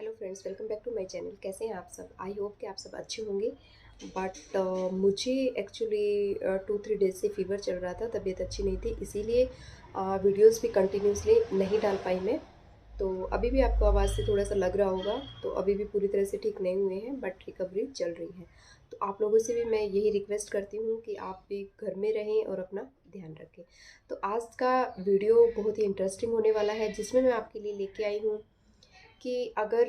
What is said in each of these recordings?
Hello friends, welcome back to my channel. कैसे हैं आप सब? आई होप कि आप सब अच्छे होंगे। बट मुझे एक्चुअली 2-3 डेज से फीवर चल रहा था, तबीयत अच्छी नहीं थी, इसीलिए वीडियोस भी कंटिन्यूसली नहीं डाल पाई मैं। तो अभी भी आपको आवाज़ से थोड़ा सा लग रहा होगा, तो अभी भी पूरी तरह से ठीक नहीं हुए हैं, बट रिकवरी चल रही है। तो आप लोगों से भी मैं यही रिक्वेस्ट करती हूँ कि आप भी घर में रहें और अपना ध्यान रखें। तो आज का वीडियो बहुत ही इंटरेस्टिंग होने वाला है, जिसमें मैं आपके लिए लेके आई हूँ कि अगर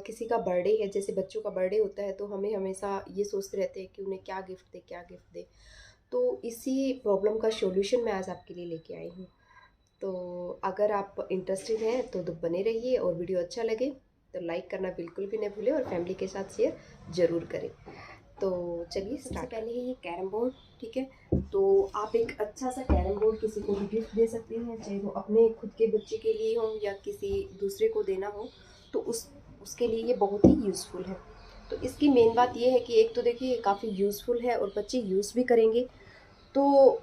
किसी का बर्थडे है, जैसे बच्चों का बर्थडे होता है, तो हमें हमेशा ये सोचते रहते हैं कि उन्हें क्या गिफ्ट दे, क्या गिफ्ट दे। तो इसी प्रॉब्लम का सॉल्यूशन मैं आज आपके लिए लेके आई हूँ। तो अगर आप इंटरेस्टेड हैं तो बने रहिए, और वीडियो अच्छा लगे तो लाइक करना बिल्कुल भी नहीं भूलें, और फैमिली के साथ शेयर ज़रूर करें। तो चलिए, सबसे पहले है ये कैरम बोर्ड। ठीक है, तो आप एक अच्छा सा कैरम बोर्ड किसी को भी गिफ्ट दे सकते हैं, चाहे वो अपने खुद के बच्चे के लिए हो या किसी दूसरे को देना हो, तो उसके लिए ये बहुत ही यूज़फुल है। तो इसकी मेन बात ये है कि एक तो देखिए काफ़ी यूज़फुल है और बच्चे यूज़ भी करेंगे। तो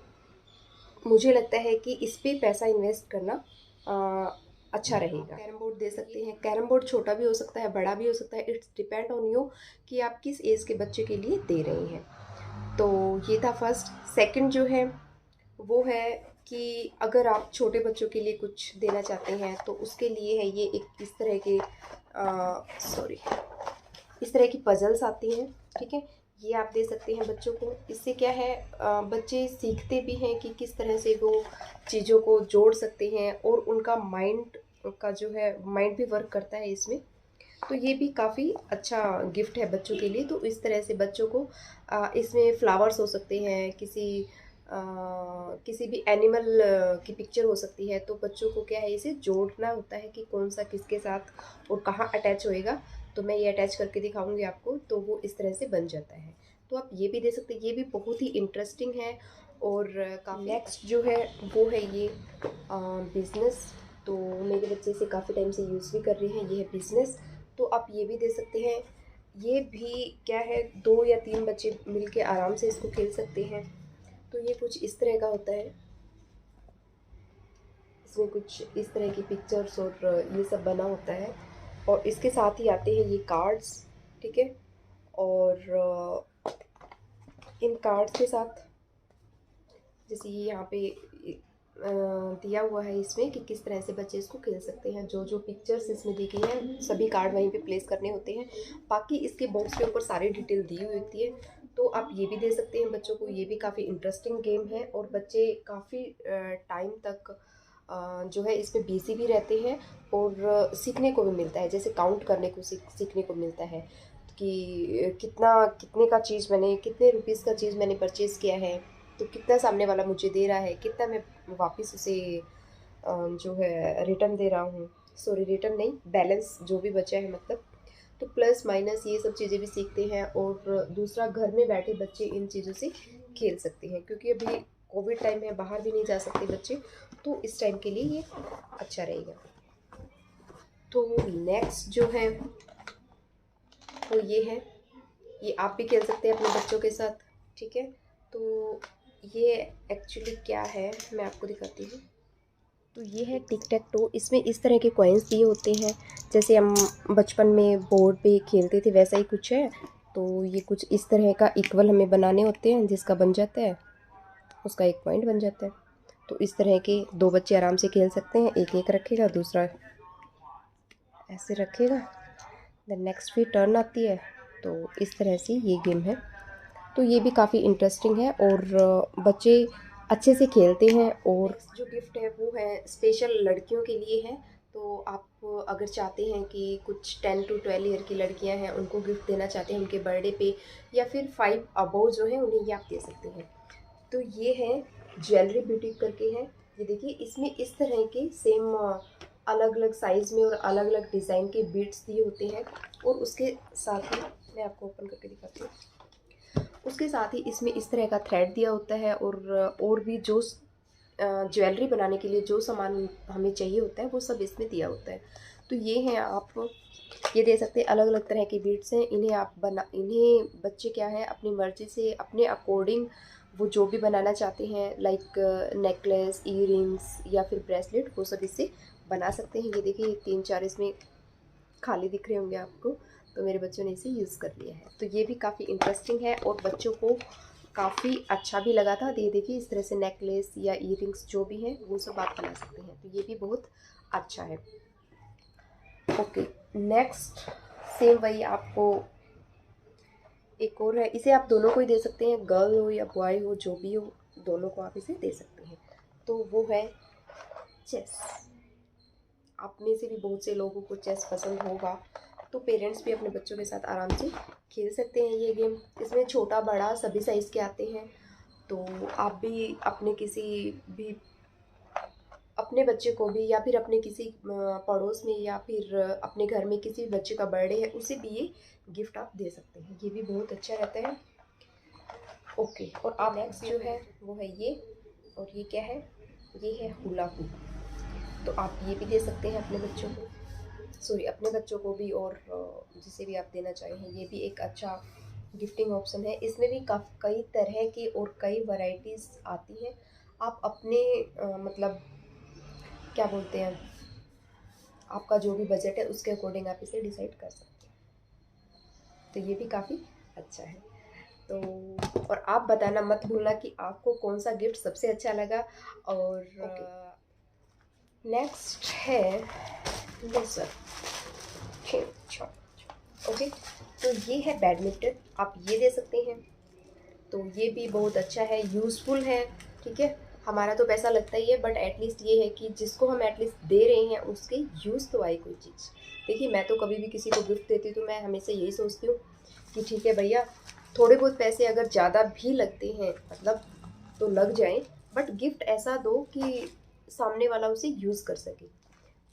मुझे लगता है कि इस पे पैसा इन्वेस्ट करना अच्छा रहेगा। कैरम बोर्ड दे सकते हैं। कैरम बोर्ड छोटा भी हो सकता है, बड़ा भी हो सकता है। इट्स डिपेंड ऑन यू कि आप किस एज के बच्चे के लिए दे रहे हैं। तो ये था फर्स्ट। सेकंड जो है वो है कि अगर आप छोटे बच्चों के लिए कुछ देना चाहते हैं, तो उसके लिए है ये एक इस तरह के सॉरी इस तरह की पजल्स आती हैं। ठीक है, ये आप दे सकते हैं बच्चों को। इससे क्या है, बच्चे सीखते भी हैं कि किस तरह से वो चीज़ों को जोड़ सकते हैं, और उनका माइंड का जो है माइंड भी वर्क करता है इसमें। तो ये भी काफ़ी अच्छा गिफ्ट है बच्चों के लिए। तो इस तरह से बच्चों को इसमें फ्लावर्स हो सकते हैं, किसी भी एनिमल की पिक्चर हो सकती है। तो बच्चों को क्या है, इसे जोड़ना होता है कि कौन सा किसके साथ और कहाँ अटैच होएगा। तो मैं ये अटैच करके दिखाऊंगी आपको, तो वो इस तरह से बन जाता है। तो आप ये भी दे सकते हैं, ये भी बहुत ही इंटरेस्टिंग है। और काफ़ी नेक्स्ट जो है वो है ये बिज़नेस। तो मेरे बच्चे इसे काफ़ी टाइम से यूज़ भी कर रहे हैं। ये है बिज़नेस। तो आप ये भी दे सकते हैं। ये भी क्या है, 2 या 3 बच्चे मिलके आराम से इसको खेल सकते हैं। तो ये कुछ इस तरह का होता है। इसमें कुछ इस तरह की पिक्चर्स और ये सब बना होता है। और इसके साथ ही आते हैं ये कार्ड्स। ठीक है, और इन कार्ड्स के साथ जैसे ये यहाँ पे दिया हुआ है इसमें कि किस तरह से बच्चे इसको खेल सकते हैं। जो जो पिक्चर्स इसमें दी गई हैं, सभी कार्ड वहीं पे प्लेस करने होते हैं। बाकी इसके बॉक्स के ऊपर सारी डिटेल दी हुई होती है। तो आप ये भी दे सकते हैं बच्चों को। ये भी काफ़ी इंटरेस्टिंग गेम है, और बच्चे काफ़ी टाइम तक जो है इस पे बिजी भी रहते हैं, और सीखने को भी मिलता है। जैसे काउंट करने को सीखने को मिलता है कि कितने का चीज़ मैंने, कितने रुपीज़ का चीज़ मैंने परचेज़ किया है, तो कितना सामने वाला मुझे दे रहा है, कितना मैं वापस उसे जो है रिटर्न दे रहा हूँ। सॉरी, रिटर्न नहीं, बैलेंस जो भी बचा है मतलब। तो प्लस माइनस ये सब चीज़ें भी सीखते हैं। और दूसरा, घर में बैठे बच्चे इन चीज़ों से खेल सकते हैं, क्योंकि अभी कोविड टाइम है, बाहर भी नहीं जा सकते बच्चे। तो इस टाइम के लिए ये अच्छा रहेगा। तो नेक्स्ट जो है वो ये है। ये आप भी खेल सकते हैं अपने बच्चों के साथ। ठीक है, तो ये एक्चुअली क्या है मैं आपको दिखाती हूँ। तो ये है टिक टैक टो। इसमें इस तरह के कॉइन्स दिए होते हैं, जैसे हम बचपन में बोर्ड पे खेलते थे, वैसा ही कुछ है। तो ये कुछ इस तरह का इक्वल हमें बनाने होते हैं, जिसका बन जाता है, उसका एक पॉइंट बन जाता है। तो इस तरह के 2 बच्चे आराम से खेल सकते हैं। एक एक रखेगा, दूसरा ऐसे रखेगा, देन नेक्स्ट फिर टर्न आती है। तो इस तरह से ये गेम है। तो ये भी काफ़ी इंटरेस्टिंग है, और बच्चे अच्छे से खेलते हैं। और जो गिफ्ट है वो है स्पेशल लड़कियों के लिए है। तो आप अगर चाहते हैं कि कुछ 10 to 12 ईयर की लड़कियां हैं, उनको गिफ्ट देना चाहते हैं उनके बर्थडे पे, या फिर 5 अबव जो है, उन्हें ये आप दे सकते हैं। तो ये है ज्वेलरी बुटीक करके है। ये देखिए, इसमें इस तरह के सेम अलग अलग साइज़ में और अलग अलग डिज़ाइन के बीड्स दिए होते हैं। और उसके साथ ही मैं आपको ओपन करके दिखाती हूँ। उसके साथ ही इसमें इस तरह का थ्रेड दिया होता है, और भी जो ज्वेलरी बनाने के लिए जो सामान हमें चाहिए होता है, वो सब इसमें दिया होता है। तो ये हैं, आप ये दे सकते हैं। अलग अलग तरह के बीड्स हैं, इन्हें बच्चे क्या है, अपनी मर्ज़ी से अपने अकॉर्डिंग वो जो भी बनाना चाहते हैं, लाइक नेकलेस, ईयरिंग्स या फिर ब्रेसलेट, वो सब इससे बना सकते हैं। ये देखिए 3-4 इसमें खाली दिख रहे होंगे आपको, तो मेरे बच्चों ने इसे यूज़ कर लिया है। तो ये भी काफ़ी इंटरेस्टिंग है और बच्चों को काफ़ी अच्छा भी लगा था। ये देखिए इस तरह से नेकलेस या ईयरिंग्स जो भी हैं वो सब आप बना सकते हैं, तो ये भी बहुत अच्छा है। ओके, नेक्स्ट सेम वही आपको एक और है, इसे आप दोनों को ही दे सकते हैं, गर्ल हो या बॉय हो, जो भी हो दोनों को आप इसे दे सकते हैं। तो वो है चेस। आप में से भी बहुत से लोगों को चेस पसंद होगा, तो पेरेंट्स भी अपने बच्चों के साथ आराम से खेल सकते हैं ये गेम। इसमें छोटा बड़ा सभी साइज़ के आते हैं, तो आप भी अपने किसी भी अपने बच्चे को भी या फिर अपने किसी पड़ोस में या फिर अपने घर में किसी भी बच्चे का बर्थडे है उसे भी ये गिफ्ट आप दे सकते हैं। ये भी बहुत अच्छा रहता है। ओके, और आप नेक्स्ट जो है वो है ये, और ये क्या है, ये है हुला हुप। तो आप ये भी दे सकते हैं अपने बच्चों को, सॉरी अपने बच्चों को भी, और जिसे भी आप देना चाहें। ये भी एक अच्छा गिफ्टिंग ऑप्शन है। इसमें भी कई तरह की और कई वैरायटीज़ आती हैं। आप अपने मतलब क्या बोलते हैं, आपका जो भी बजट है उसके अकॉर्डिंग आप इसे डिसाइड कर सकते हैं। तो ये भी काफ़ी अच्छा है। तो और आप बताना मत भूलना कि आपको कौन सा गिफ्ट सबसे अच्छा लगा। और नेक्स्ट है लेसर। ओके, तो ये है बैडमिंटन, आप ये दे सकते हैं। तो ये भी बहुत अच्छा है, यूज़फुल है। ठीक है, हमारा तो पैसा लगता ही है, बट एटलीस्ट ये है कि जिसको हम एटलीस्ट दे रहे हैं उसके यूज़ तो आए कोई चीज़। देखिए मैं तो कभी भी किसी को गिफ्ट देती तो मैं हमेशा यही सोचती हूँ कि ठीक है भैया, थोड़े बहुत पैसे अगर ज़्यादा भी लगते हैं मतलब तो लग जाएं, बट गिफ्ट ऐसा दो कि सामने वाला उसे यूज़ कर सके।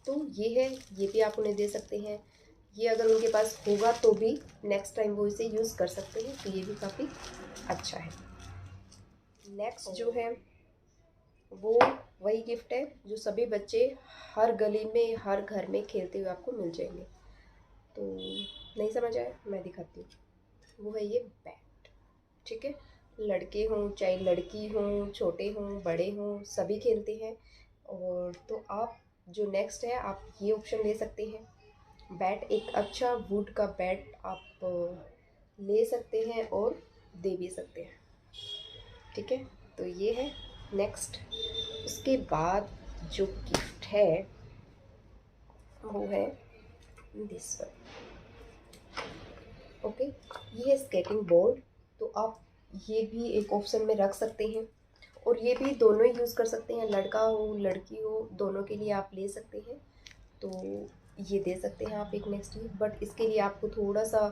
तो ये है, ये भी आप उन्हें दे सकते हैं। ये अगर उनके पास होगा तो भी नेक्स्ट टाइम वो इसे यूज़ कर सकते हैं, तो ये भी काफ़ी अच्छा है। नेक्स्ट जो है वो वही गिफ्ट है जो सभी बच्चे हर गली में हर घर में खेलते हुए आपको मिल जाएंगे। तो नहीं समझ आया, मैं दिखाती हूँ। वो है ये बैट। ठीक है, लड़के हों चाहे लड़की हों, छोटे हों बड़े हों, सभी खेलते हैं। और तो आप जो नेक्स्ट है आप ये ऑप्शन ले सकते हैं। बैट एक अच्छा वुड का बैट आप ले सकते हैं और दे भी सकते हैं। ठीक है, तो ये है नेक्स्ट। उसके बाद जो गिफ्ट है वो है दिस वन। ओके, ये है स्केटिंग बोर्ड। तो आप ये भी एक ऑप्शन में रख सकते हैं, और ये भी दोनों ही यूज़ कर सकते हैं, लड़का हो लड़की हो दोनों के लिए आप ले सकते हैं। तो ये दे सकते हैं आप एक नेक्स्ट गिफ्ट, बट इसके लिए आपको थोड़ा सा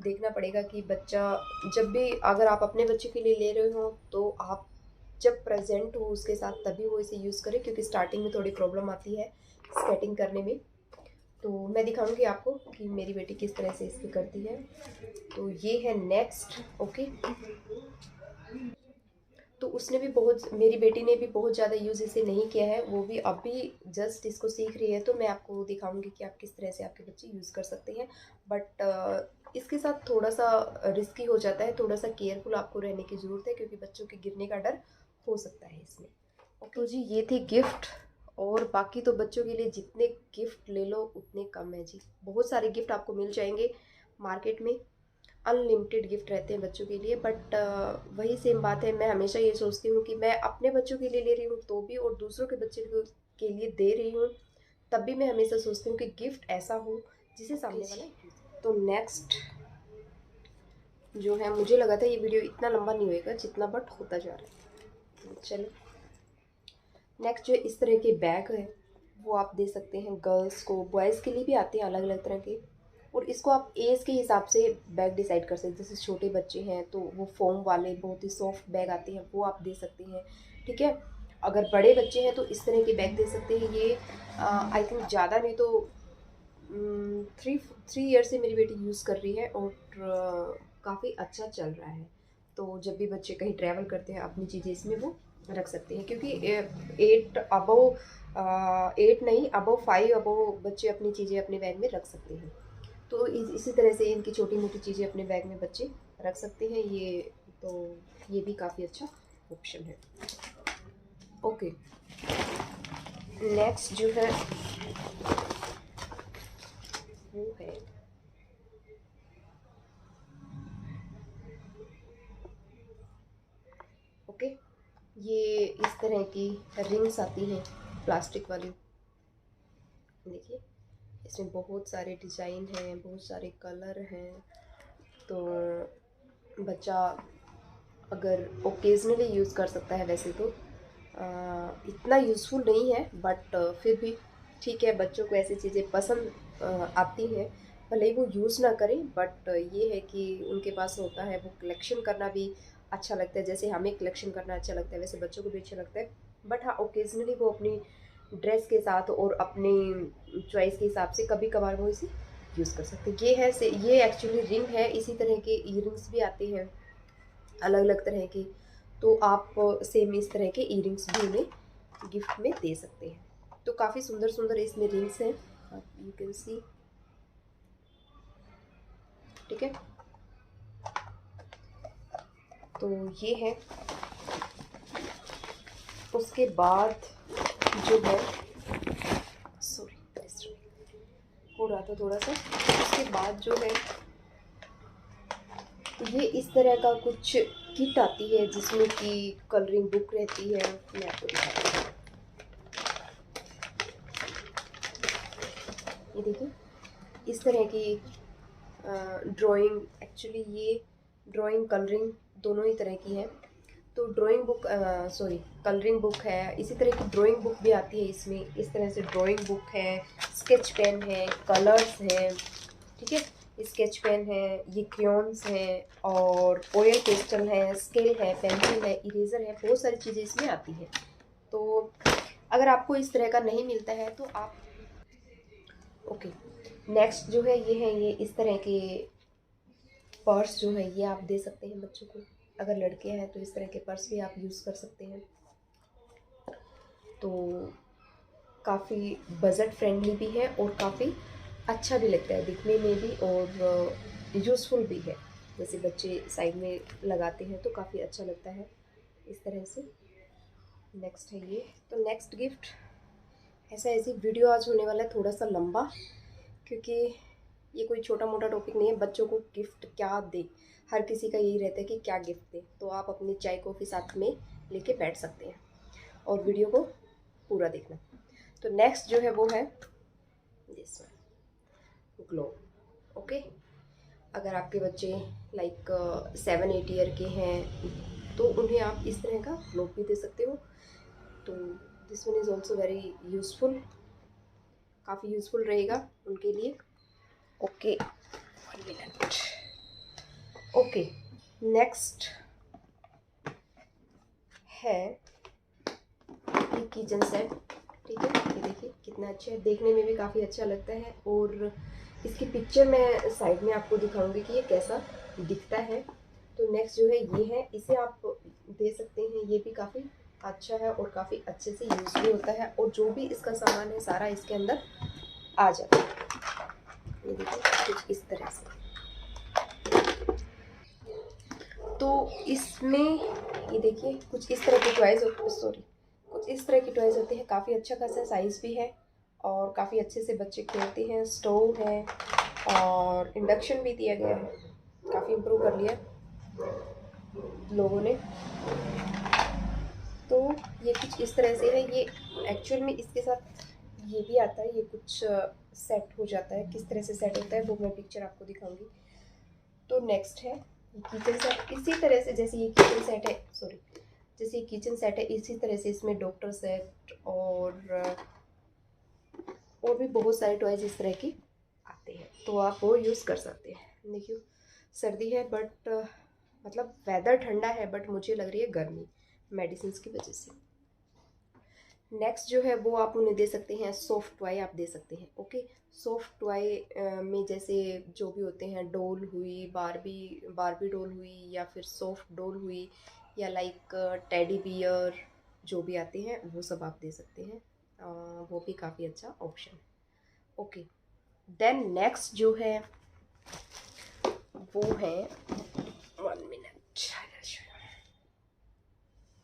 देखना पड़ेगा कि बच्चा, जब भी अगर आप अपने बच्चे के लिए ले रहे हो तो आप जब प्रेजेंट हो उसके साथ तभी वो इसे यूज़ करें, क्योंकि स्टार्टिंग में थोड़ी प्रॉब्लम आती है स्केटिंग करने में। तो मैं दिखाऊंगी आपको कि मेरी बेटी किस तरह से इसकी करती है। तो ये है नेक्स्ट। ओके, तो उसने भी बहुत, मेरी बेटी ने भी बहुत ज़्यादा यूज़ इसे नहीं किया है, वो भी अभी जस्ट इसको सीख रही है। तो मैं आपको दिखाऊंगी कि आप किस तरह से आपके बच्चे यूज़ कर सकते हैं। बट इसके साथ थोड़ा सा रिस्की हो जाता है, थोड़ा सा केयरफुल आपको रहने की ज़रूरत है, क्योंकि बच्चों के गिरने का डर हो सकता है इसमें। तो जी ये थे गिफ्ट, और बाकी तो बच्चों के लिए जितने गिफ्ट ले लो उतने कम है जी। बहुत सारे गिफ्ट आपको मिल जाएंगे मार्केट में, अनलिमिटेड गिफ्ट रहते हैं बच्चों के लिए। बट वही सेम बात है, मैं हमेशा ये सोचती हूँ कि मैं अपने बच्चों के लिए ले रही हूँ तो भी, और दूसरों के बच्चे के लिए दे रही हूँ तब भी, मैं हमेशा सोचती हूँ कि गिफ्ट ऐसा हो जिसे सामने वाला। तो नेक्स्ट जो है, मुझे लगा था ये वीडियो इतना लंबा नहीं होएगा जितना, बट होता जा रहा है। चलो नेक्स्ट जो इस तरह के बैग है वो आप दे सकते हैं गर्ल्स को, बॉयज़ के लिए भी आते हैं अलग अलग तरह के। और इसको आप एज के हिसाब से बैग डिसाइड कर सकते हैं। जैसे छोटे बच्चे हैं तो वो फोम वाले बहुत ही सॉफ्ट बैग आते हैं, वो आप दे सकते हैं। ठीक है, अगर बड़े बच्चे हैं तो इस तरह के बैग दे सकते हैं। ये आई थिंक ज़्यादा नहीं तो 3 ईयर से मेरी बेटी यूज़ कर रही है, और काफ़ी अच्छा चल रहा है। तो जब भी बच्चे कहीं ट्रैवल करते हैं अपनी चीज़ें इसमें वो रख सकते हैं, क्योंकि 8 नहीं, अबव 5 अबव बच्चे अपनी चीज़ें अपने बैग में रख सकते हैं। तो इसी तरह से इनकी छोटी मोटी चीज़ें अपने बैग में बच्चे रख सकते हैं। तो ये भी काफ़ी अच्छा ऑप्शन है। ओके, नेक्स्ट जो है वो है ओके, ये इस तरह की रिंग्स आती हैं प्लास्टिक वाली। देखिए इसमें बहुत सारे डिज़ाइन हैं, बहुत सारे कलर हैं। तो बच्चा अगर ओकेजनली यूज़ कर सकता है। वैसे तो इतना यूज़फुल नहीं है, बट फिर भी ठीक है, बच्चों को ऐसी चीज़ें पसंद आती हैं, भले ही वो यूज़ ना करें, बट ये है कि उनके पास होता है, वो कलेक्शन करना भी अच्छा लगता है। जैसे हमें कलेक्शन करना अच्छा लगता है, वैसे बच्चों को भी अच्छा लगता है। बट हाँ, ओकेजनली वो अपनी ड्रेस के साथ और अपनी चॉइस के हिसाब से कभी कभार वो इसे यूज़ कर सकते हैं। ये है से ये एक्चुअली रिंग है। इसी तरह के ईयरिंग्स भी आते हैं अलग अलग तरह के, तो आप सेम इस तरह के ईयरिंग्स भी उन्हें गिफ्ट में दे सकते हैं। तो काफ़ी सुंदर सुंदर इसमें रिंग्स हैं, आप यू कैन सी। ठीक है, तो ये है। उसके बाद जो है, सॉरी हो रहा था थोड़ा सा। उसके बाद जो है, ये इस तरह का कुछ किट आती है जिसमें कि कलरिंग बुक रहती है। मैं आपको दिखाती हूँ, ये देखिए इस तरह की ड्राइंग, एक्चुअली ये ड्राइंग कलरिंग दोनों ही तरह की है। तो drawing book, sorry colouring book है, इसी तरह की ड्राइंग बुक भी आती है इसमें। इस तरह से ड्राइंग बुक है, स्केच पेन है, कलर्स हैं, ठीक है, स्केच पेन है, ये क्रेयॉन्स हैं, और ऑयल पेस्टल है, स्केल है, पेंसिल है, इरेजर है, बहुत सारी चीज़ें इसमें आती हैं। तो अगर आपको इस तरह का नहीं मिलता है तो आप ओके, नेक्स्ट जो है ये है, ये इस तरह के पर्स जो है ये आप दे सकते हैं बच्चों को। अगर लड़के हैं तो इस तरह के पर्स भी आप यूज़ कर सकते हैं। तो काफ़ी बजट फ्रेंडली भी है और काफ़ी अच्छा भी लगता है दिखने में भी, और यूज़फुल भी है। जैसे बच्चे साइड में लगाते हैं तो काफ़ी अच्छा लगता है इस तरह से। नेक्स्ट है ये। तो नेक्स्ट गिफ्ट, ऐसी वीडियो आज होने वाला है थोड़ा सा लंबा, क्योंकि ये कोई छोटा मोटा टॉपिक नहीं है। बच्चों को गिफ्ट क्या दे, हर किसी का यही रहता है कि क्या गिफ्ट दे। तो आप अपनी चाय कॉफ़ी साथ में लेके बैठ सकते हैं और वीडियो को पूरा देखना। तो नेक्स्ट जो है वो है दिस ग्लोब। ओके, अगर आपके बच्चे लाइक 7-8 ईयर के हैं तो उन्हें आप इस तरह का ग्लोब भी दे सकते हो। तो this one is also very useful, काफ़ी यूज़फुल रहेगा उनके लिए। Okay, 1 minute. ओके, नेक्स्ट है ये किचन सेट। ठीक है, ये देखिए कितना अच्छा है, देखने में भी काफ़ी अच्छा लगता है। और इसकी पिक्चर मैं साइड में आपको दिखाऊंगी कि ये कैसा दिखता है। तो नेक्स्ट जो है ये है, इसे आप दे सकते हैं। ये भी काफ़ी अच्छा है और काफ़ी अच्छे से यूज़ भी होता है, और जो भी इसका सामान है सारा इसके अंदर आ जाता है। ये देखिए कुछ इस तरह से। तो इसमें ये देखिए कुछ इस तरह की टॉयज़, सॉरी कुछ इस तरह की टॉयज़ होते हैं। काफ़ी अच्छा खासा साइज़ भी है और काफ़ी अच्छे से बच्चे खेलते हैं। स्टोव है और इंडक्शन भी दिया गया है, काफ़ी इम्प्रूव कर लिया लोगों ने। तो ये कुछ इस तरह से है। ये एक्चुअल में इसके साथ ये भी आता है, ये कुछ सेट हो जाता है। किस तरह से सेट होता है वो मैं पिक्चर आपको दिखाऊंगी। तो नेक्स्ट है ये किचन सेट। इसी तरह से जैसे ये किचन सेट है, सॉरी जैसे ये किचन सेट है, इसी तरह से इसमें डॉक्टर सेट और भी बहुत सारे टॉयज इस तरह के आते हैं। तो आप वो यूज़ कर सकते हैं। देखिए सर्दी है, बट मतलब वेदर ठंडा है, बट मुझे लग रही है गर्मी मेडिसिन की वजह से। नेक्स्ट जो है वो आप उन्हें दे सकते हैं सॉफ्ट टॉय, आप दे सकते हैं। ओके, सॉफ्ट टॉय में जैसे जो भी होते हैं, डोल हुई, बारबी डोल हुई, या फिर सॉफ्ट डोल हुई, या लाइक टेडी बियर, जो भी आते हैं वो सब आप दे सकते हैं। वो भी काफ़ी अच्छा ऑप्शन है। ओके, देन नेक्स्ट जो है वो है 1 मिनट।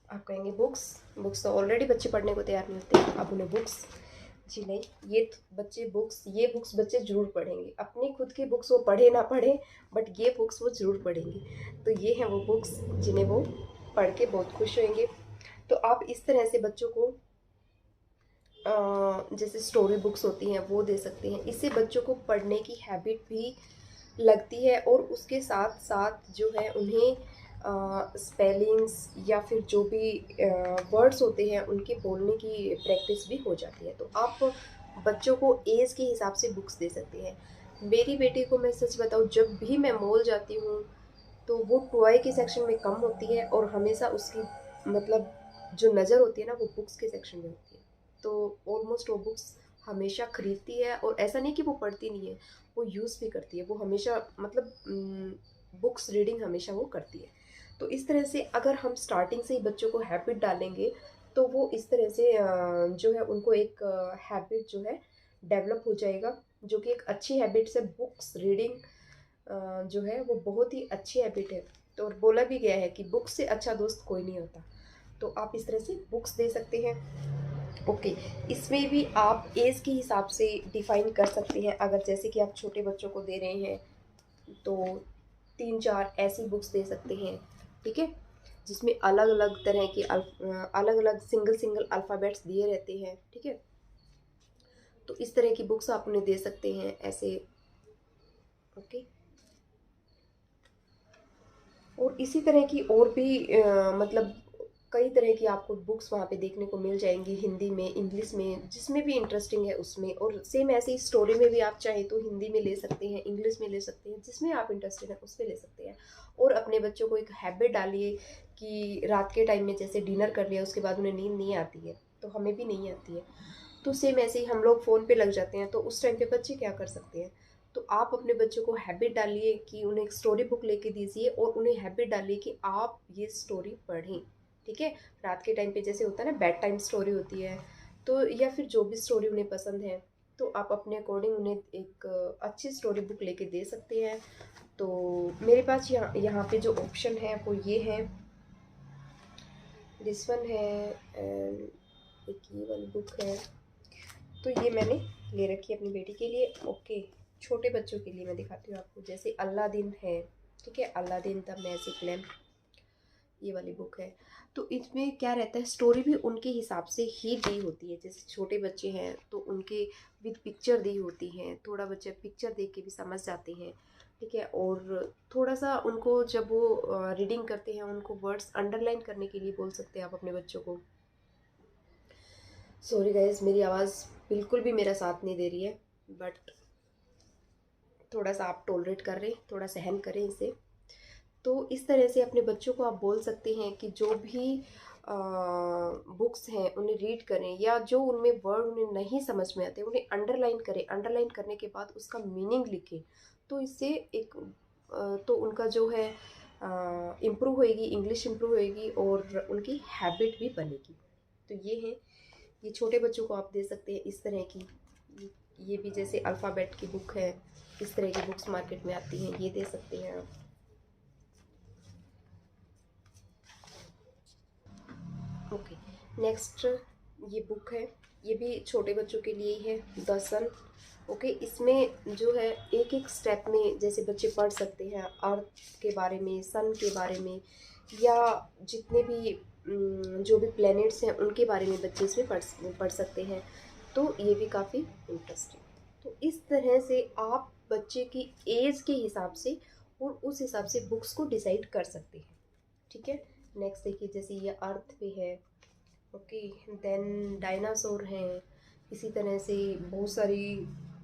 आप कहेंगे बुक्स तो ऑलरेडी बच्चे पढ़ने को तैयार नहीं होते, अब उन्हें बुक्स जी नहीं, ये बुक्स बच्चे ज़रूर पढ़ेंगे। अपनी खुद की बुक्स वो पढ़े ना पढ़े, बट ये बुक्स वो ज़रूर पढ़ेंगे। तो ये हैं वो बुक्स जिन्हें वो पढ़ के बहुत खुश होंगे। तो आप इस तरह से बच्चों को जैसे स्टोरी बुक्स होती हैं वो दे सकते हैं। इससे बच्चों को पढ़ने की हैबिट भी लगती है और उसके साथ साथ जो है उन्हें स्पेलिंग्स या फिर जो भी वर्ड्स होते हैं उनके बोलने की प्रैक्टिस भी हो जाती है। तो आप बच्चों को एज के हिसाब से बुक्स दे सकते हैं। मेरी बेटी को मैं सच बताऊँ, जब भी मैं मॉल जाती हूँ तो वो टॉय के सेक्शन में कम होती है और हमेशा उसकी मतलब जो नज़र होती है ना वो बुक्स के सेक्शन में होती है। तो ऑलमोस्ट वो बुक्स हमेशा खरीदती है और ऐसा नहीं कि वो पढ़ती नहीं है, वो यूज़ भी करती है। वो हमेशा मतलब बुक्स रीडिंग हमेशा वो करती है। तो इस तरह से अगर हम स्टार्टिंग से ही बच्चों को हैबिट डालेंगे तो वो इस तरह से जो है उनको एक हैबिट जो है डेवलप हो जाएगा, जो कि एक अच्छी हैबिट है। बुक्स रीडिंग जो है वो बहुत ही अच्छी हैबिट है। तो और बोला भी गया है कि बुक्स से अच्छा दोस्त कोई नहीं होता। तो आप इस तरह से बुक्स दे सकते हैं। ओके, इसमें भी आप एज के हिसाब से डिफाइन कर सकते हैं। अगर जैसे कि आप छोटे बच्चों को दे रहे हैं तो 3-4 ऐसी बुक्स दे सकते हैं, ठीक है? जिसमें अलग-अलग तरह के अलग-अलग सिंगल-सिंगल अल्फ़ाबेट्स दिए रहते हैं, ठीक है? तो इस तरह की बुक्स आप उन्हें दे सकते हैं ऐसे। ओके। और इसी तरह की और भी मतलब कई तरह की आपको बुक्स वहाँ पे देखने को मिल जाएँगी, हिंदी में, इंग्लिश में, जिसमें भी इंटरेस्टिंग है उसमें। और सेम ऐसे ही स्टोरी में भी आप चाहें तो हिंदी में ले सकते हैं, इंग्लिश में ले सकते हैं, जिसमें आप इंटरेस्टेड हैं उसमें ले सकते हैं। और अपने बच्चों को एक हैबिट डालिए कि रात के टाइम में जैसे डिनर कर लिया उसके बाद उन्हें नींद नहीं आती है, तो हमें भी नहीं आती है। तो सेम ऐसे ही हम लोग फ़ोन पे लग जाते हैं, तो उस टाइम पे बच्चे क्या कर सकते हैं? तो आप अपने बच्चों को हैबिट डालिए कि उन्हें एक स्टोरी बुक लेके दीजिए और उन्हें हैबिट डालिए कि आप ये स्टोरी पढ़ें, ठीक है? रात के टाइम पे जैसे होता है ना बेड टाइम स्टोरी होती है, तो या फिर जो भी स्टोरी उन्हें पसंद है, तो आप अपने अकॉर्डिंग उन्हें एक अच्छी स्टोरी बुक लेके दे सकते हैं। तो मेरे पास यहाँ यहाँ पे जो ऑप्शन है वो ये है, दिस वन है एंड एक ये वाली बुक है। तो ये मैंने ले रखी है अपनी बेटी के लिए। ओके, छोटे बच्चों के लिए मैं दिखाती हूँ आपको। जैसे अलादीन है, ठीक है? अलादीन द मैजिक लैम्प, ये वाली बुक है। तो इसमें क्या रहता है, स्टोरी भी उनके हिसाब से ही दी होती है। जैसे छोटे बच्चे हैं तो उनके विद पिक्चर दी होती हैं, थोड़ा बच्चे पिक्चर देख के भी समझ जाते हैं, ठीक है? और थोड़ा सा उनको जब वो रीडिंग करते हैं उनको वर्ड्स अंडरलाइन करने के लिए बोल सकते हैं आप अपने बच्चों को। सॉरी गाइज, मेरी आवाज़ बिल्कुल भी मेरा साथ नहीं दे रही है, बट थोड़ा सा आप टॉलरेट कर रहे हैं, थोड़ा सहन करें इसे। तो इस तरह से अपने बच्चों को आप बोल सकते हैं कि जो भी बुक्स हैं उन्हें रीड करें, या जो उनमें वर्ड उन्हें नहीं समझ में आते उन्हें अंडरलाइन करें। अंडरलाइन करने के बाद उसका मीनिंग लिखें। तो इससे एक तो उनका जो है इम्प्रूव होएगी, इंग्लिश इम्प्रूव होएगी और उनकी हैबिट भी बनेगी। तो ये है, ये छोटे बच्चों को आप दे सकते हैं इस तरह की। ये भी जैसे अल्फ़ाबेट की बुक है, इस तरह की बुक्स मार्केट में आती हैं, ये दे सकते हैं आप। ओके, नेक्स्ट ये बुक है, ये भी छोटे बच्चों के लिए ही है, द सन। ओके, इसमें जो है एक एक स्टेप में जैसे बच्चे पढ़ सकते हैं अर्थ के बारे में, सन के बारे में, या जितने भी जो भी प्लैनेट्स हैं उनके बारे में बच्चे इसमें पढ़ सकते हैं। तो ये भी काफ़ी इंटरेस्टिंग। तो इस तरह से आप बच्चे की एज के हिसाब से और उस हिसाब से बुक्स को डिसाइड कर सकते हैं, ठीक है? नेक्स्ट देखिए, जैसे ये अर्थ पे है। ओके, देन डायनासोर हैं। इसी तरह से बहुत सारी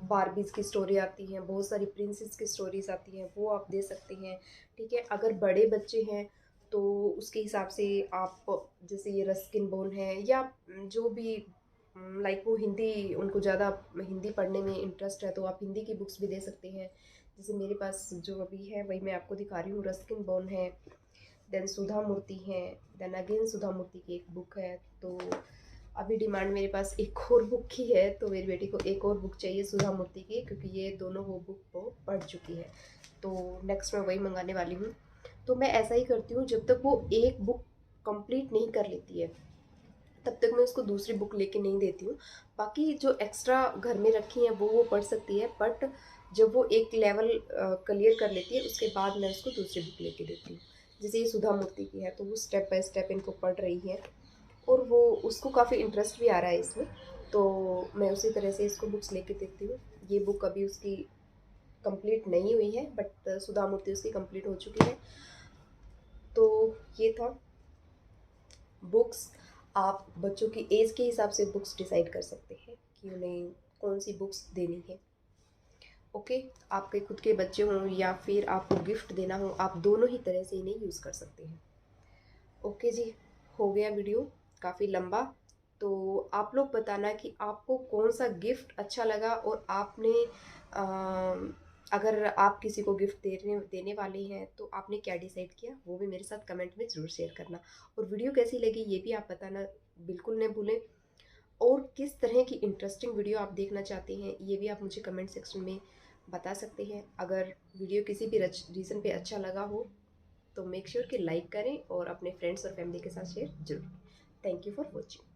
बारबीज की स्टोरी आती हैं, बहुत सारी प्रिंसेस की स्टोरीज आती हैं, वो आप दे सकते हैं, ठीक है? अगर बड़े बच्चे हैं तो उसके हिसाब से आप जैसे ये रस्किन बोन है, या जो भी लाइक वो हिंदी, उनको ज़्यादा हिंदी पढ़ने में इंटरेस्ट है तो आप हिंदी की बुक्स भी दे सकते हैं। जैसे मेरे पास जो अभी है वही मैं आपको दिखा रही हूँ, रस्किन बोन है। देन सुधा मूर्ति है। देन अगेन सुधा मूर्ति की एक बुक है। तो अभी डिमांड मेरे पास एक और बुक की है, तो मेरी बेटी को एक और बुक चाहिए सुधा मूर्ति की, क्योंकि ये दोनों वो बुक वो पढ़ चुकी है। तो नेक्स्ट मैं वही मंगाने वाली हूँ। तो मैं ऐसा ही करती हूँ, जब तक वो एक बुक कंप्लीट नहीं कर लेती है तब तक मैं उसको दूसरी बुक लेके नहीं देती हूँ। बाकी जो एक्स्ट्रा घर में रखी हैं वो पढ़ सकती है, बट जब वो एक लेवल क्लियर कर लेती है उसके बाद मैं उसको दूसरी बुक लेके देती हूँ। जैसे ये सुधा मूर्ति की है तो वो स्टेप बाय स्टेप इनको पढ़ रही है और वो उसको काफ़ी इंटरेस्ट भी आ रहा है इसमें, तो मैं उसी तरह से इसको बुक्स लेके देती हूँ। ये बुक अभी उसकी कंप्लीट नहीं हुई है, बट सुधा मूर्ति उसकी कंप्लीट हो चुकी है। तो ये था बुक्स। आप बच्चों की एज के हिसाब से बुक्स डिसाइड कर सकते हैं कि उन्हें कौन सी बुक्स देनी है। ओके, आपके खुद के बच्चे हों या फिर आपको गिफ्ट देना हो, आप दोनों ही तरह से इन्हें यूज़ कर सकते हैं। ओके जी, हो गया वीडियो काफ़ी लंबा। तो आप लोग बताना कि आपको कौन सा गिफ्ट अच्छा लगा, और आपने अगर आप किसी को गिफ्ट देने देने वाले हैं तो आपने क्या डिसाइड किया, वो भी मेरे साथ कमेंट में ज़रूर शेयर करना। और वीडियो कैसी लगी ये भी आप बताना बिल्कुल न भूलें। और किस तरह की इंटरेस्टिंग वीडियो आप देखना चाहते हैं ये भी आप मुझे कमेंट सेक्शन में बता सकते हैं। अगर वीडियो किसी भी रीज़न पे अच्छा लगा हो तो मेक श्योर कि लाइक करें और अपने फ्रेंड्स और फैमिली के साथ शेयर जरूर। Thank you for watching.